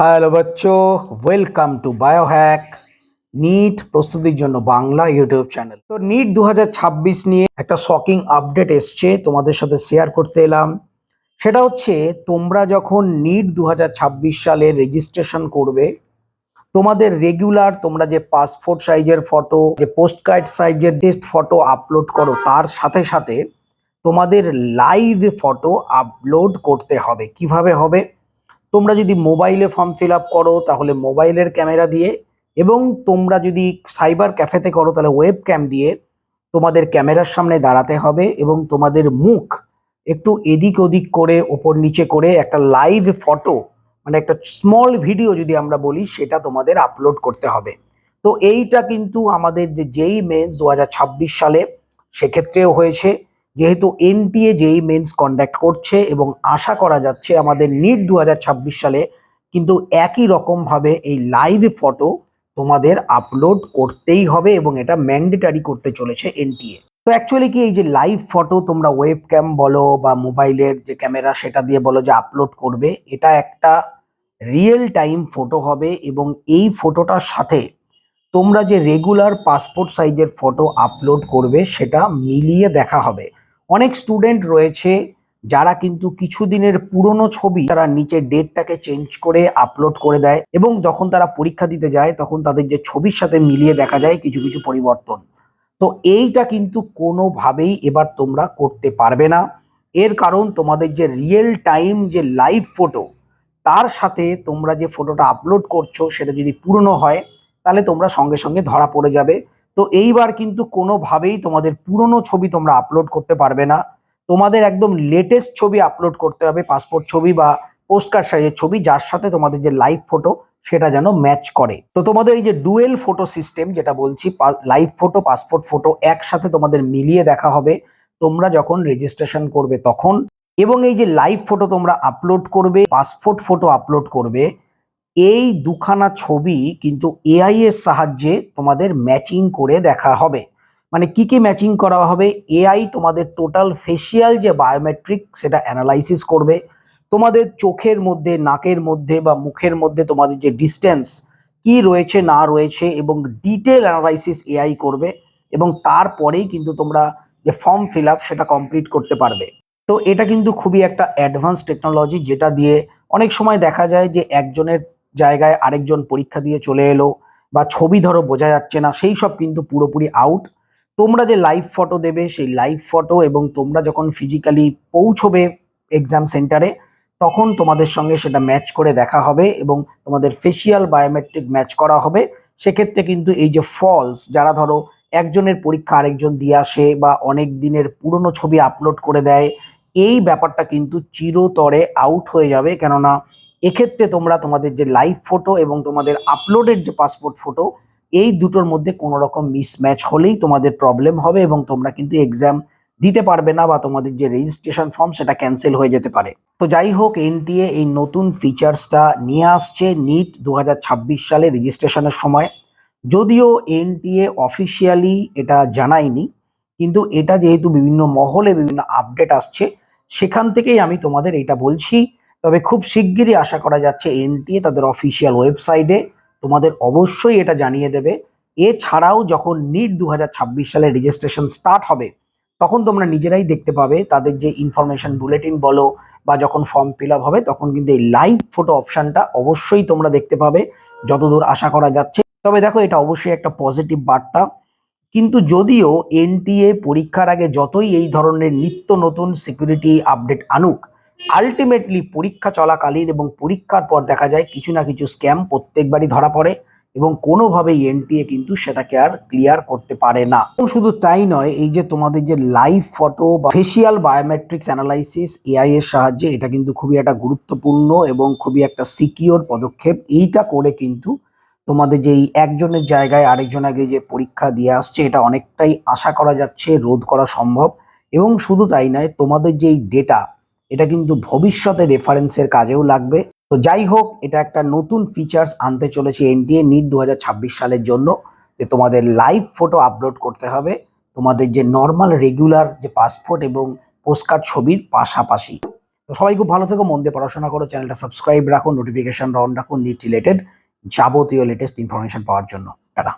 Hello বাচ্চো, welcome to Biohack NEET প্রস্তুতির জন্য বাংলা ইউটিউব চ্যানেল। তো নিট 2026 নিয়ে একটা শকিং আপডেট এসছে, তোমাদের সাথে শেয়ার করতে এলাম। সেটা হচ্ছে, তোমরা যখন নিট 2026 সালে রেজিস্ট্রেশন করবে, তোমাদের রেগুলার তোমরা যে পাসপোর্ট সাইজের ফটো, যে পোস্ট কার্ড সাইজের টেস্ট ফটো আপলোড করো, তার সাথে সাথে তোমাদের লাইভ ফটো আপলোড করতে হবে। কিভাবে হবে? তোমরা যদি মোবাইলে ফর্ম ফিল আপ করো তাহলে মোবাইলের ক্যামেরা দিয়ে, এবং তোমরা যদি সাইবার ক্যাফেতে করো তাহলে ওয়েব ক্যাম দিয়ে তোমাদের ক্যামেরার সামনে দাঁড়াতে হবে, এবং তোমাদের মুখ একটু এদিক ওদিক করে ওপর নিচে করে একটা লাইভ ফটো, মানে একটা স্মল ভিডিও যদি আমরা বলি, সেটা তোমাদের আপলোড করতে হবে। তো এইটা কিন্তু আমাদের যে জেই মেন্স 2026 সালে সেক্ষেত্রেও হয়েছে, যেহেতু এনটিএ জেই মেন্স কন্ডাক্ট করছে, এবং আশা করা যাচ্ছে আমাদের নিট 2026 সালে কিন্তু একই রকম ভাবে এই লাইভ ফটো তোমাদের আপলোড করতেই হবে, এবং এটা ম্যান্ডেটারি করতে চলেছে এনটিএ। তো অ্যাকচুয়ালি কি, এই যে লাইভ ফটো তোমরা ওয়েব ক্যাম বলো বা মোবাইলের যে ক্যামেরা সেটা দিয়ে বলো যে আপলোড করবে, এটা একটা রিয়েল টাইম ফটো হবে, এবং এই ফটোটার সাথে তোমরা যে রেগুলার পাসপোর্ট সাইজের ফটো আপলোড করবে সেটা মিলিয়ে দেখা হবে। অনেক স্টুডেন্ট রয়েছে যারা কিন্তু কিছুদিনের পুরনো ছবি তারা নিচে ডেটটাকে চেঞ্জ করে আপলোড করে দেয়, এবং যখন তারা পরীক্ষা দিতে যায় তখন তাদের যে ছবির সাথে মিলিয়ে দেখা যায় কিছু কিছু পরিবর্তন। তো এইটা কিন্তু কোনোভাবেই এবার তোমরা করতে পারবে না। এর কারণ, তোমাদের যে রিয়েল টাইম যে লাইভ ফটো, তার সাথে তোমরা যে ফটোটা আপলোড করছো সেটা যদি পুরনো হয় তাহলে তোমরা সঙ্গে সঙ্গে ধরা পড়ে যাবে। তো এইবার কিন্তু কোনোভাবেই তোমাদের পুরনো ছবি তোমরা আপলোড করতে পারবে না। তোমাদের একদম লেটেস্ট ছবি আপলোড করতে হবে, পাসপোর্ট ছবি বা পোস্টকার্ড সাইজের ছবি, যার সাথে তোমাদের যে লাইভ ফটো সেটা যেন ম্যাচ করে। তো তোমাদের এই যে ডুয়েল ফটো সিস্টেম যেটা বলছি, লাইভ ফটো পাসপোর্ট ফটো একসাথে তোমাদের মিলিয়ে দেখা হবে তোমরা যখন রেজিস্ট্রেশন করবে তখন। এবং এই যে লাইভ ফটো তোমরা আপলোড করবে, পাসপোর্ট ফটো আপলোড করবে, এই দুখানা ছবি কিন্তু এআই এর সাহায্যে তোমাদের ম্যাচিং করে দেখা হবে। মানে কি কি ম্যাচিং করা হবে? এআই তোমাদের টোটাল ফেসিয়াল যে বায়োমেট্রিক সেটা অ্যানালাইসিস করবে, তোমাদের চোখের মধ্যে, নাকের মধ্যে বা মুখের মধ্যে তোমাদের যে ডিস্টেন্স কি রয়েছে না রয়েছে, এবং ডিটেল অ্যানালাইসিস এআই করবে, এবং তারপরেই কিন্তু তোমরা যে ফর্ম ফিল আপ সেটা কমপ্লিট করতে পারবে। তো এটা কিন্তু খুবই একটা অ্যাডভান্স টেকনোলজি, যেটা দিয়ে অনেক সময় দেখা যায় যে একজনের জায়গায় আরেকজন পরীক্ষা দিয়ে চলে এলো, বা ছবি ধরো বোঝা যাচ্ছে না, সেই সব কিন্তু পুরোপুরি আউট। তোমরা যে লাইভ ফটো দেবে সেই লাইভ ফটো, এবং তোমরা যখন ফিজিক্যালি পৌঁছবে এক্সাম সেন্টারে তখন তোমাদের সঙ্গে সেটা ম্যাচ করে দেখা হবে, এবং তোমাদের ফেসিয়াল বায়োমেট্রিক ম্যাচ করা হবে। সেক্ষেত্রে কিন্তু এই যে ফলস, যারা ধরো একজনের পরীক্ষা আরেকজন দিয়ে আসে বা অনেক দিনের পুরনো ছবি আপলোড করে দেয়, এই ব্যাপারটা কিন্তু চিরতরে আউট হয়ে যাবে। কেননা এক্ষেত্রে তোমরা তোমাদের যে লাইভ ফটো এবং তোমাদের আপলোডেড যে পাসপোর্ট ফটো, এই দুটোর মধ্যে কোনো রকম মিসম্যাচ হলেই তোমাদের প্রবলেম হবে, এবং তোমরা কিন্তু এক্সাম দিতে পারবে না, বা তোমাদের যে রেজিস্ট্রেশন ফর্ম সেটা ক্যান্সেল হয়ে যেতে পারে। তো যাই হোক, এনটিএ এই নতুন ফিচার্সটা নিয়ে আসছে নিট 2026 সালে রেজিস্ট্রেশনের সময়। যদিও এনটিএ অফিসিয়ালি এটা জানায়নি, কিন্তু এটা যেহেতু বিভিন্ন মহলে বিভিন্ন আপডেট আসছে, সেখান থেকেই আমি তোমাদের এটা বলছি। তবে খুব শিগগিরই আশা করা যাচ্ছে এনটিএ তাদের অফিসিয়াল ওয়েবসাইটে তোমাদের অবশ্যই এটা জানিয়ে দেবে। এছাড়াও যখন নিট 2026 সালে রেজিস্ট্রেশন স্টার্ট হবে তখন তোমরা নিজেরাই দেখতে পাবে তাদের যে ইনফরমেশন বুলেটিন বলো, বা যখন ফর্ম ফিল আপ হবে তখন কিন্তু এই লাইভ ফটো অপশনটা অবশ্যই তোমরা দেখতে পাবে, যতদূর আশা করা যাচ্ছে। তবে দেখো, এটা অবশ্যই একটা পজিটিভ বার্তা। কিন্তু যদিও এনটিএ পরীক্ষার আগে যতই এই ধরনের নিত্য নতুন সিকিউরিটি আপডেট আনুক, আলটিমেটলি পরীক্ষা চলাকালীন এবং পরীক্ষার পর দেখা যায় কিছু না কিছু স্ক্যাম প্রত্যেকবারই ধরা পড়ে, এবং কোনোভাবেই এনটিএ কিন্তু সেটাকে আর ক্লিয়ার করতে পারে না। এবং শুধু তাই নয়, এই যে তোমাদের যে লাইভ ফটো বা ফেসিয়াল বায়োমেট্রিক্স অ্যানালাইসিস এআই এর সাহায্যে, এটা কিন্তু খুবই একটা গুরুত্বপূর্ণ এবং খুবই একটা সিকিওর পদক্ষেপ। এইটা করে কিন্তু তোমাদের যেই একজনের জায়গায় আরেকজন আগে যে পরীক্ষা দিয়ে আসছে, এটা অনেকটাই আশা করা যাচ্ছে রোধ করা সম্ভব। এবং শুধু তাই নয়, তোমাদের যেই ডেটা, এটা কিন্তু ভবিষ্যতে রেফারেন্সের কাজেও লাগবে। তো যাই হোক, এটা একটা নতুন ফিচার্স আনতে চলেছে এনটিএ নিট 2026 সালের জন্য, যে তোমাদের লাইভ ফটো আপলোড করতে হবে তোমাদের যে নর্মাল রেগুলার যে পাসপোর্ট এবং পোস্টকার্ড ছবির পাশাপাশি। তো সবাই খুব ভালো থেকো, মন দিয়ে পড়াশোনা করো, চ্যানেলটা সাবস্ক্রাইব রাখো, নোটিফিকেশন অন রাখো নিট রিলেটেড যাবতীয় লেটেস্ট ইনফরমেশন পাওয়ার জন্য। টাটা।